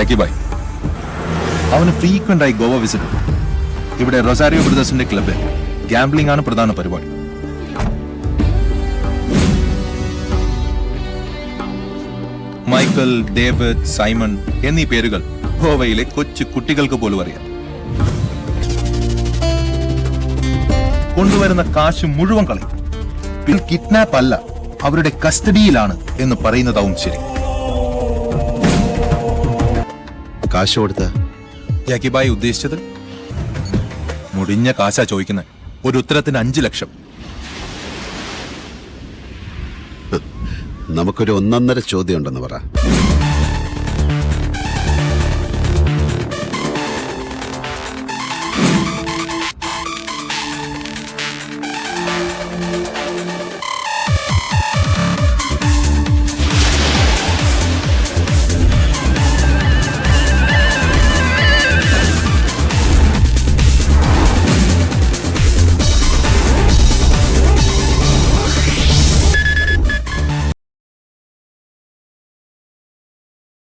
ജാക്കി bye അവന് frequent ആയി Goa visit. ഇവിടെ റൊസാരിയോ ബ്രദേഴ്സിന്റെ ക്ലബിൽ ഗാംബ്ലിംഗ് ആണ് പ്രധാന പരിപാടി. മൈക്കൽ, ഡേവിഡ്, സൈമൺ എന്നീ പേരുകൾ ഗോവയിലെ കൊച്ചു കുട്ടികൾക്ക് പോലും അറിയാം. കൊണ്ടുവരുന്ന കാശ് മുഴുവൻ കളയും. പിന്നെ കിഡ്നാപ്പ് അല്ല, അവരുടെ കസ്റ്റഡിയിലാണ് എന്ന് പറയുന്നതാവും ശരി. കാശ് കൊടുത്ത ജാക്കി ബായ് ഉദ്ദേശിച്ചത് മുടിഞ്ഞ കാശാ ചോദിക്കുന്നത്. ഒരു ഉത്തരത്തിന് 5 ലക്ഷം. നമുക്കൊരു 1.5 ചോദ്യം ഉണ്ടെന്ന് പറ.